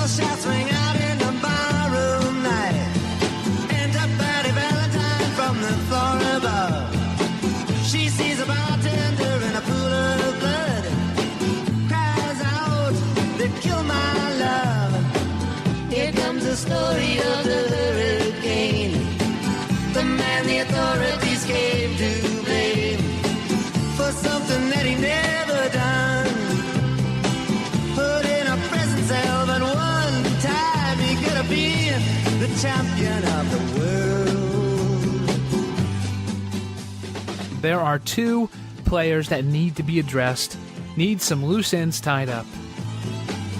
First shots ring out in the barroom night. Enter Betty Valentine from the floor above. She sees a bartender in a pool of blood. Cries out, they kill my love. Here comes the story of the hurricane. The man the authorities came to blame for something that he never done. Put in a prison cell, but one time he could have been the champion of the world. There are two players that need to be addressed, need some loose ends tied up.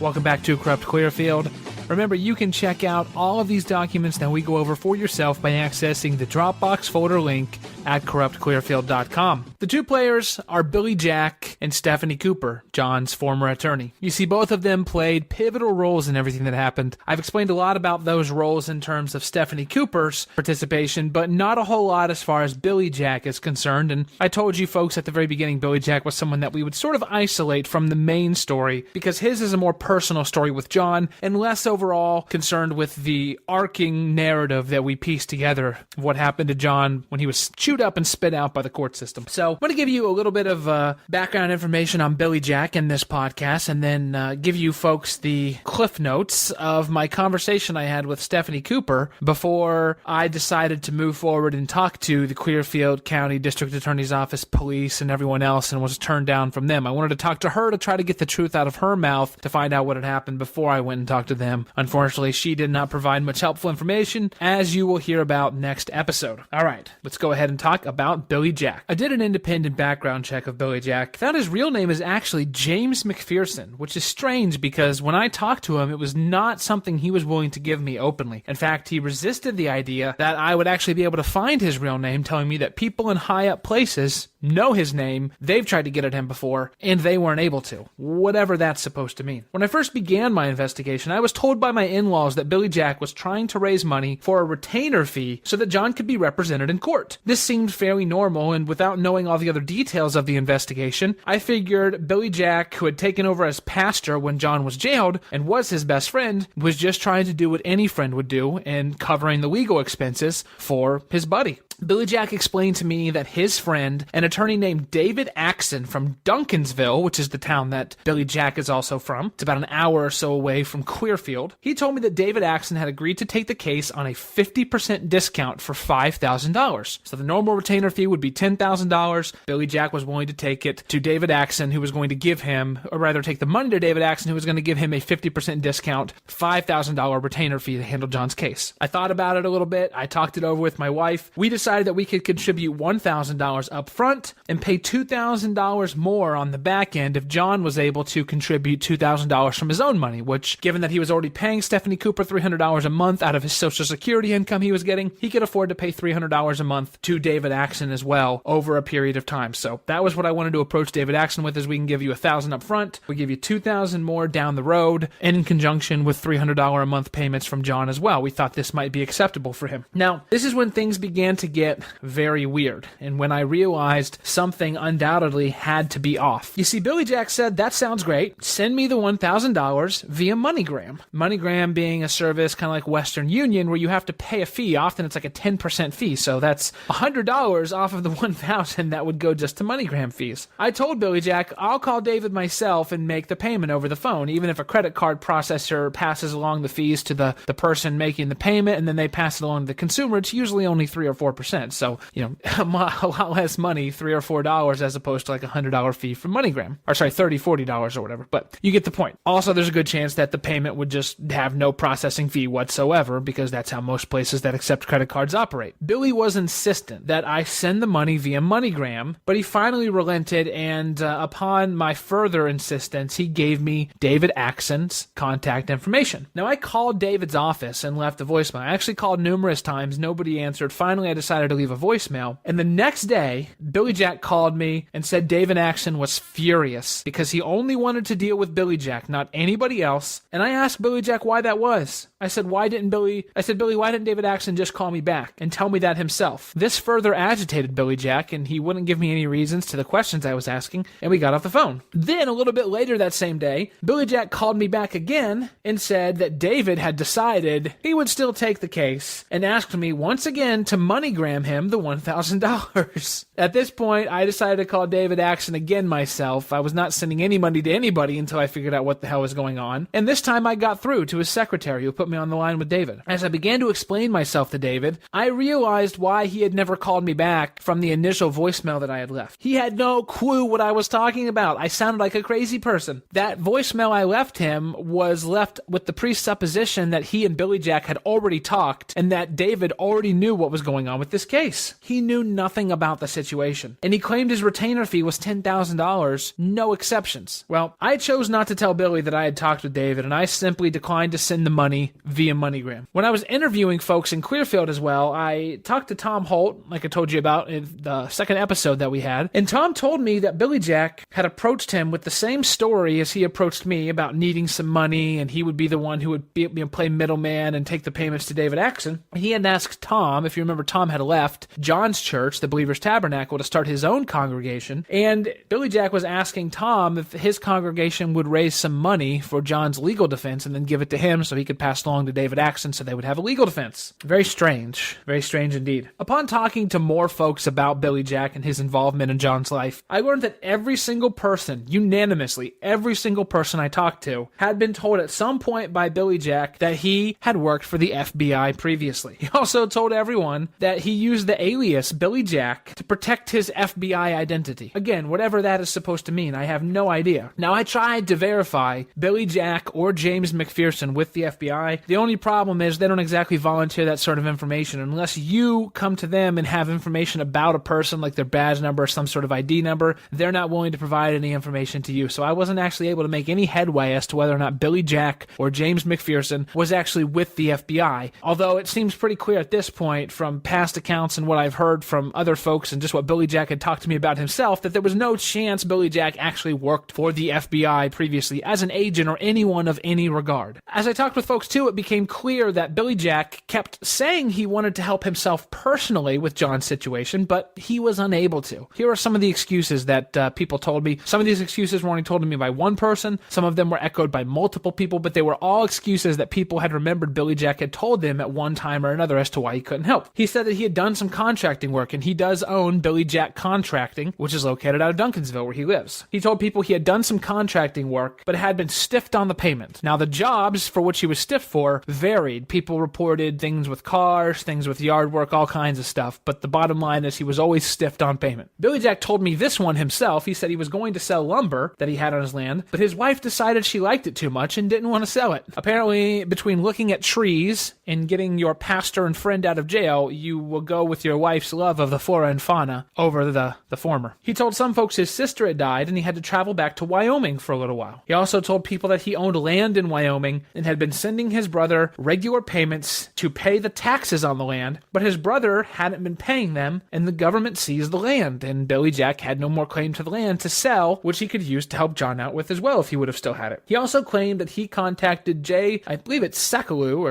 Welcome back to Corrupt Clearfield. Remember, you can check out all of these documents that we go over for yourself by accessing the Dropbox folder link at corruptclearfield.com. The two players are Billy Jack and Stephanie Cooper, John's former attorney. You see, both of them played pivotal roles in everything that happened. I've explained a lot about those roles in terms of Stephanie Cooper's participation, but not a whole lot as far as Billy Jack is concerned. And I told you folks at the very beginning, Billy Jack was someone that we would sort of isolate from the main story because his is a more personal story with John and less overall concerned with the arcing narrative that we pieced together of what happened to John when he was chewed up and spit out by the court system. So I'm going to give you a little bit of background information on Billy Jack in this podcast, and then give you folks the cliff notes of my conversation I had with Stephanie Cooper before I decided to move forward and talk to the Clearfield County District Attorney's Office, police, and everyone else, and was turned down from them. I wanted to talk to her to try to get the truth out of her mouth to find out what had happened before I went and talked to them. Unfortunately, she did not provide much helpful information, as you will hear about next episode. All right, let's go ahead and talk about Billy Jack. I did an independent background check of Billy Jack. Found his real name is actually James McPherson, which is strange because when I talked to him, it was not something he was willing to give me openly. In fact, he resisted the idea that I would actually be able to find his real name, telling me that people in high up places know his name, they've tried to get at him before, and they weren't able to. Whatever that's supposed to mean. When I first began my investigation, I was told by my in-laws that Billy Jack was trying to raise money for a retainer fee so that John could be represented in court. This seemed fairly normal, and without knowing all the other details of the investigation, I figured Billy Jack, who had taken over as pastor when John was jailed and was his best friend, was just trying to do what any friend would do and covering the legal expenses for his buddy. Billy Jack explained to me that his friend, an attorney named David Axon from Duncansville, which is the town that Billy Jack is also from, it's about an hour or so away from Clearfield, he told me that David Axon had agreed to take the case on a 50% discount for $5,000. So the normal retainer fee would be $10,000. Billy Jack was willing to take it to David Axon, who was going to give him, or rather take the money to David Axon, who was going to give him a 50% discount, $5,000 retainer fee to handle John's case. I thought about it a little bit. I talked it over with my wife. We decided that we could contribute $1,000 up front and pay $2,000 more on the back end if John was able to contribute $2,000 from his own money, which, given that he was already paying Stephanie Cooper $300 a month out of his Social Security income he was getting, he could afford to pay $300 a month to David Axon as well over a period of time. So that was what I wanted to approach David Axon with, is we can give you $1,000 up front, we give you $2,000 more down the road, and in conjunction with $300 a month payments from John as well. We thought this might be acceptable for him. Now, this is when things began to get very weird, and when I realized something undoubtedly had to be off. You see, Billy Jack said, that sounds great. Send me the $1,000 via MoneyGram. MoneyGram being a service kind of like Western Union where you have to pay a fee. Often it's like a 10% fee, so that's $100 off of the $1,000 that would go just to MoneyGram fees. I told Billy Jack, I'll call David myself and make the payment over the phone, even if a credit card processor passes along the fees to the person making the payment, and then they pass it along to the consumer. It's usually only 3 or 4%. So, a lot less money, $3 or $4, as opposed to like a $100 fee from MoneyGram. Or sorry, $30, $40 or whatever. But you get the point. Also, there's a good chance that the payment would just have no processing fee whatsoever, because that's how most places that accept credit cards operate. Billy was insistent that I send the money via MoneyGram, but he finally relented, and upon my further insistence, he gave me David Axon's contact information. Now, I called David's office and left a voicemail. I actually called numerous times. Nobody answered. Finally, I decided decided to leave a voicemail. And the next day, Billy Jack called me and said David Axon was furious because he only wanted to deal with Billy Jack, not anybody else. And I asked Billy Jack why that was. I said, Billy, why didn't David Axon just call me back and tell me that himself? This further agitated Billy Jack, and he wouldn't give me any reasons to the questions I was asking, and we got off the phone. Then, a little bit later that same day, Billy Jack called me back again and said that David had decided he would still take the case and asked me once again to MoneyGram him the $1,000. At this point, I decided to call David Axon again myself. I was not sending any money to anybody until I figured out what the hell was going on. And this time I got through to his secretary, who put me on the line with David. As I began to explain myself to David, I realized why he had never called me back from the initial voicemail that I had left. He had no clue what I was talking about. I sounded like a crazy person. That voicemail I left him was left with the presupposition that he and Billy Jack had already talked and that David already knew what was going on with this case. He knew nothing about the situation, and he claimed his retainer fee was $10,000, no exceptions. Well, I chose not to tell Billy that I had talked with David, and I simply declined to send the money via MoneyGram. When I was interviewing folks in Clearfield as well, I talked to Tom Holt, like I told you about in the second episode that we had, and Tom told me that Billy Jack had approached him with the same story as he approached me about needing some money, and he would be the one who would play middleman and take the payments to David Axon. He had asked Tom, if you remember, Tom had left John's church, the Believer's Tabernacle, to start his own congregation, and Billy Jack was asking Tom if his congregation would raise some money for John's legal defense and then give it to him so he could pass along to David Axon so they would have a legal defense. Very strange indeed. Upon talking to more folks about Billy Jack and his involvement in John's life, I learned that every single person, unanimously, every single person I talked to, had been told at some point by Billy Jack that he had worked for the FBI previously. He also told everyone that he used the alias Billy Jack to protect his FBI identity. Again, whatever that is supposed to mean, I have no idea. Now, I tried to verify Billy Jack or James McPherson with the FBI. The only problem is they don't exactly volunteer that sort of information unless you come to them and have information about a person, like their badge number or some sort of ID number. They're not willing to provide any information to you. So I wasn't actually able to make any headway as to whether or not Billy Jack or James McPherson was actually with the FBI. Although it seems pretty clear at this point from past accounts and what I've heard from other folks and just what Billy Jack had talked to me about himself that there was no chance Billy Jack actually worked for the FBI previously as an agent or anyone of any regard. As I talked with folks too, it became clear that Billy Jack kept saying he wanted to help himself personally with John's situation, but he was unable to. Here are some of the excuses that people told me. Some of these excuses were only told to me by one person. Some of them were echoed by multiple people, but they were all excuses that people had remembered Billy Jack had told them at one time or another as to why he couldn't help. He said that he had done some contracting work, and he does own Billy Jack Contracting, which is located out of Duncansville, where he lives. He told people he had done some contracting work, but had been stiffed on the payment. Now, the jobs for which he was stiffed for varied. People reported things with cars, things with yard work, all kinds of stuff, but the bottom line is he was always stiffed on payment. Billy Jack told me this one himself. He said he was going to sell lumber that he had on his land, but his wife decided she liked it too much and didn't want to sell it. Apparently, between looking at trees and getting your pastor and friend out of jail, you will go with your wife's love of the flora and fauna over the former. He told some folks his sister had died and he had to travel back to Wyoming for a little while. He also told people that he owned land in Wyoming and had been sending his brother regular payments to pay the taxes on the land, but his brother hadn't been paying them and the government seized the land, and Billy Jack had no more claim to the land to sell, which he could use to help John out with as well if he would have still had it. He also claimed that he contacted Jay, I believe it's Sekulow,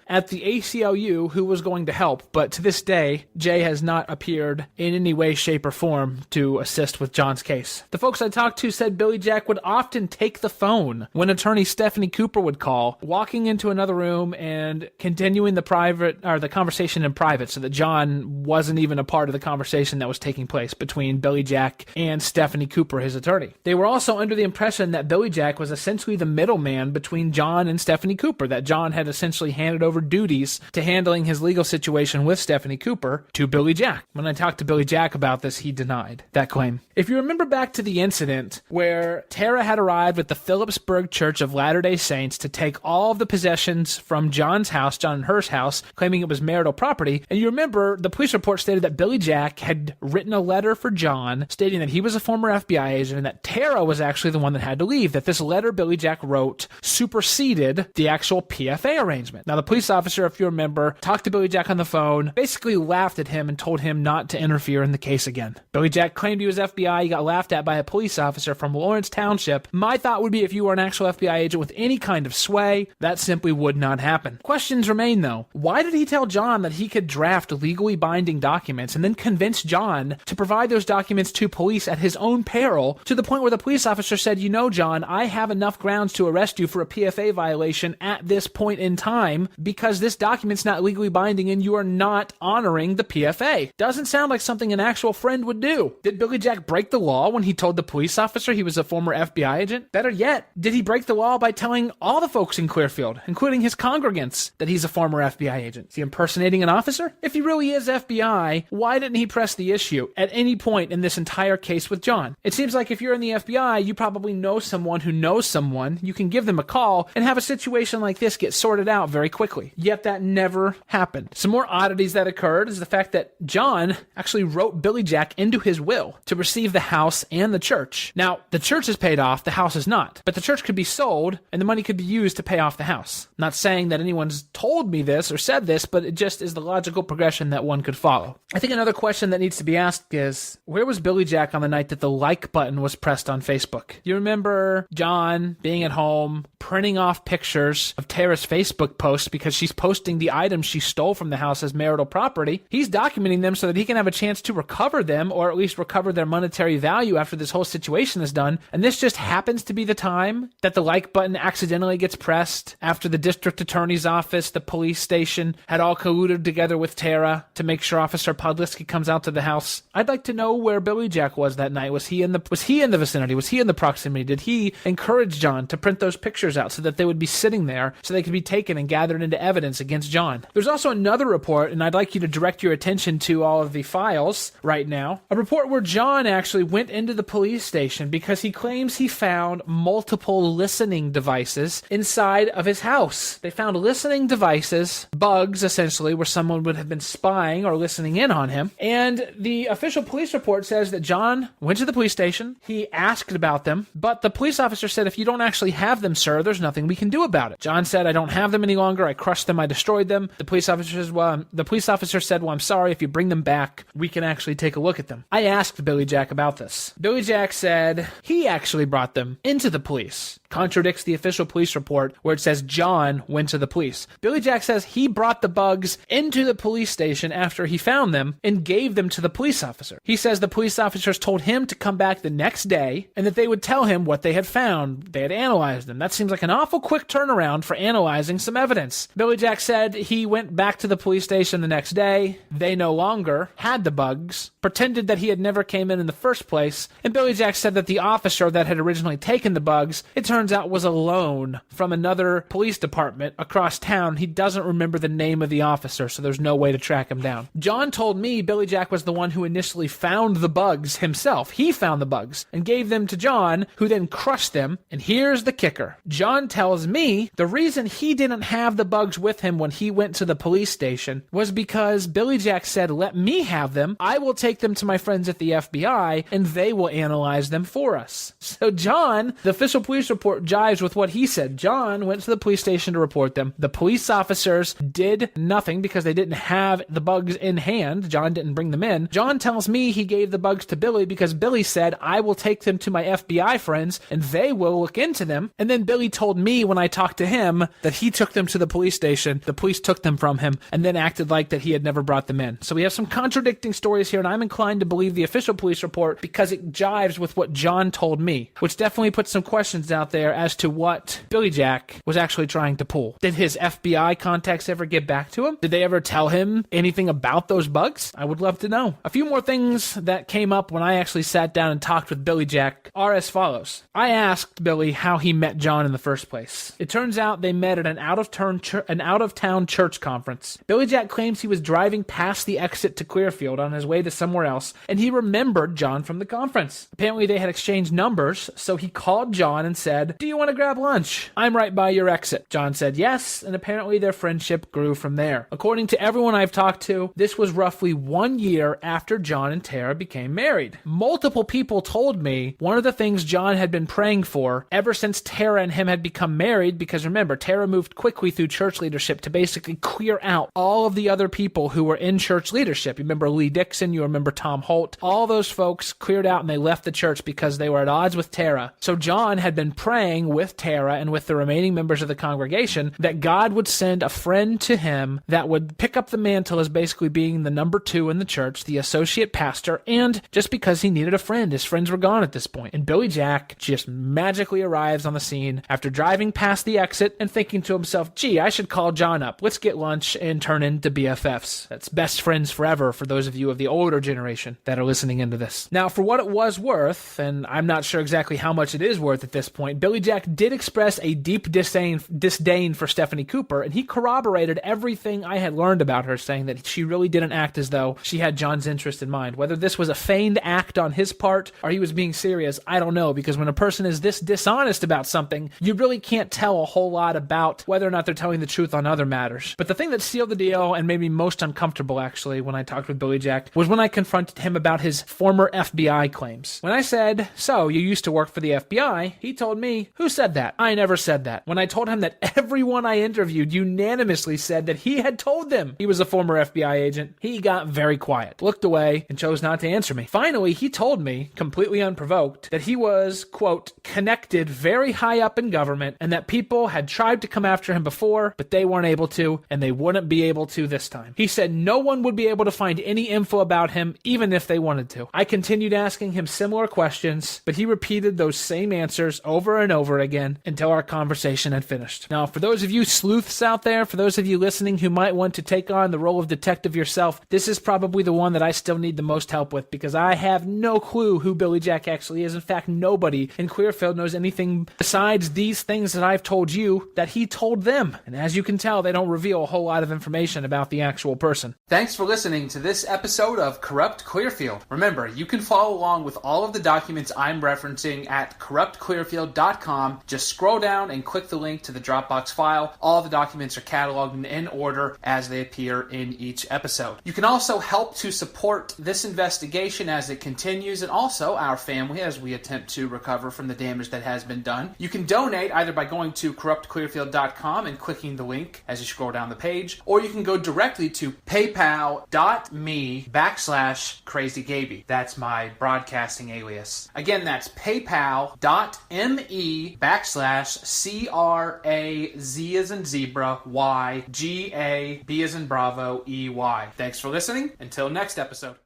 at the ACLU, who was going to help, but to this day, Jay has not appeared in any way, shape, or form to assist with John's case. The folks I talked to said Billy Jack would often take the phone when attorney Stephanie Cooper would call, walking into another room and continuing the conversation in private, so that John wasn't even a part of the conversation that was taking place between Billy Jack and Stephanie Cooper, his attorney. They were also under the impression that Billy Jack was essentially the middleman between John and Stephanie Cooper, that John had essentially handed over duties to handling his legal situation with Stephanie Cooper to Billy Jack. When I talked to Billy Jack about this, he denied that claim. If you remember back to the incident where Tara had arrived at the Phillipsburg Church of Latter-day Saints to take all of the possessions from John's house, John and Her's house, claiming it was marital property, and you remember the police report stated that Billy Jack had written a letter for John stating that he was a former FBI agent and that Tara was actually the one that had to leave, that this letter Billy Jack wrote superseded the actual PFA arrangement. Now, the police officer, if you remember, talked to Billy Jack Jack on the phone, basically laughed at him and told him not to interfere in the case again. Billy Jack claimed he was FBI. He got laughed at by a police officer from Lawrence Township. My thought would be if you were an actual FBI agent with any kind of sway, that simply would not happen. Questions remain though. Why did he tell John that he could draft legally binding documents and then convince John to provide those documents to police at his own peril, to the point where the police officer said, you know, John, I have enough grounds to arrest you for a PFA violation at this point in time because this document's not legally binding and you are not honoring the PFA. Doesn't sound like something an actual friend would do. Did Billy Jack break the law when he told the police officer he was a former FBI agent? Better yet, did he break the law by telling all the folks in Clearfield, including his congregants, that he's a former FBI agent? Is he impersonating an officer? If he really is FBI, why didn't he press the issue at any point in this entire case with John? It seems like if you're in the FBI, you probably know someone who knows someone. You can give them a call and have a situation like this get sorted out very quickly. Yet that never happened. Some more oddities that occurred is the fact that John actually wrote Billy Jack into his will to receive the house and the church. Now, the church is paid off, the house is not. But the church could be sold and the money could be used to pay off the house. I'm not saying that anyone's told me this or said this, but it just is the logical progression that one could follow. I think another question that needs to be asked is, where was Billy Jack on the night that the like button was pressed on Facebook? You remember John being at home, printing off pictures of Tara's Facebook posts because she's posting the items she stole from the house as marital property. He's documenting them so that he can have a chance to recover them, or at least recover their monetary value after this whole situation is done. And this just happens to be the time that the like button accidentally gets pressed after the district attorney's office, the police station, had all colluded together with Tara to make sure Officer Podlisky comes out to the house. I'd like to know where Billy Jack was that night. Was he in the vicinity? Was he in the proximity? Did he encourage John to print those pictures out so that they would be sitting there so they could be taken and gathered into evidence against John? There's also another report, and I'd like you to direct your attention to all of the files right now. A report where John actually went into the police station because he claims he found multiple listening devices inside of his house. They found listening devices, bugs essentially, where someone would have been spying or listening in on him. And the official police report says that John went to the police station, he asked about them, but the police officer said, if you don't actually have them, sir, there's nothing we can do about it. John said, I don't have them any longer. I crushed them. I destroyed them. The police officer said, well, I'm sorry. If you bring them back, we can actually take a look at them. I asked Billy Jack about this. Billy Jack said he actually brought them into the police. Contradicts the official police report where it says John went to the police. Billy Jack says he brought the bugs into the police station after he found them and gave them to the police officer. He says the police officers told him to come back the next day and that they would tell him what they had found. They had analyzed them. That seems like an awful quick turnaround for analyzing some evidence. Billy Jack said he went back to the police station the next day. They no longer had the bugs, pretended that he had never came in the first place, and Billy Jack said that the officer that had originally taken the bugs, it turns out was a loan from another police department across town. He doesn't remember the name of the officer, so there's no way to track him down. John told me Billy Jack was the one who initially found the bugs himself. He found the bugs and gave them to John, who then crushed them. And here's the kicker. John tells me the reason he didn't have the bugs with him when he went to the police station was because Billy Jack said, let me have them. I will take them to my friends at the FBI and they will analyze them for us. So John, the official police report jives with what he said. John went to the police station to report them. The police officers did nothing because they didn't have the bugs in hand. John didn't bring them in. John tells me he gave the bugs to Billy because Billy said, I will take them to my FBI friends and they will look into them. And then Billy told me when I talked to him that he took them to the police station. The police took them from him and then acted like that he had never brought them in. So we have some contradicting stories here, and I'm inclined to believe the official police report because it jives with what John told me, which definitely puts some questions out there as to what Billy Jack was actually trying to pull. Did his FBI contacts ever get back to him? Did they ever tell him anything about those bugs? I would love to know. A few more things that came up when I actually sat down and talked with Billy Jack are as follows. I asked Billy how he met John in the first place. It turns out they met at an out-of-town church conference. Billy Jack claims he was driving past the exit to Clearfield on his way to somewhere else, and he remembered John from the conference. Apparently they had exchanged numbers, so he called John and said, do you want to grab lunch? I'm right by your exit. John said yes, and apparently their friendship grew from there. According to everyone I've talked to, this was roughly 1 year after John and Tara became married. Multiple people told me one of the things John had been praying for ever since Tara and him had become married, because remember, Tara moved quickly through church leadership to basically clear out all of the other people who were in church leadership. You remember Lee Dixon, you remember Tom Holt. All those folks cleared out and they left the church because they were at odds with Tara. So John had been praying with Tara and with the remaining members of the congregation that God would send a friend to him that would pick up the mantle as basically being the number 2 in the church, the associate pastor, and just because he needed a friend. His friends were gone at this point. And Billy Jack just magically arrives on the scene after driving past the exit and thinking to himself, gee, I should call John up. Let's get lunch and turn into BFFs. That's best friends forever for those of you of the older generation that are listening into this. Now, for what it was worth, and I'm not sure exactly how much it is worth at this point, Billy Jack did express a deep disdain for Stephanie Cooper, and he corroborated everything I had learned about her, saying that she really didn't act as though she had John's interest in mind. Whether this was a feigned act on his part or he was being serious, I don't know, because when a person is this dishonest about something, you really can't tell a whole lot about whether or not they're telling the truth on other matters. But the thing that sealed the deal and made me most uncomfortable, actually, when I talked with Billy Jack, was when I confronted him about his former FBI claims. When I said, so, you used to work for the FBI, he told me, who said that? I never said that. When I told him that everyone I interviewed unanimously said that he had told them he was a former FBI agent, he got very quiet, looked away, and chose not to answer me. Finally, he told me, completely unprovoked, that he was, quote, connected very high up in government, and that people had tried to come after him before, but they weren't able to, and they wouldn't be able to this time. He said no one would be able to find any info about him, even if they wanted to. I continued asking him similar questions, but he repeated those same answers over and over again until our conversation had finished. Now, for those of you sleuths out there, for those of you listening who might want to take on the role of detective yourself, this is probably the one that I still need the most help with, because I have no clue who Billy Jack actually is. In fact, nobody in Clearfield knows anything besides these things that I've told you that he told them. And as you can tell, they don't reveal a whole lot of information about the actual person. Thanks for listening to this episode of Corrupt Clearfield. Remember, you can follow along with all of the documents I'm referencing at corruptclearfield.com. Just scroll down and click the link to the Dropbox file. All the documents are cataloged in order as they appear in each episode. You can also help to support this investigation as it continues, and also our family as we attempt to recover from the damage that has been done. You can donate either by going to corruptclearfield.com and clicking the link as you scroll down the page, or you can go directly to paypal.me/crazygaby. That's my broadcasting alias. Again, that's paypal.me/CRAZ as in zebra, Y, GAB as in Bravo, EY. Thanks for listening. Until next episode.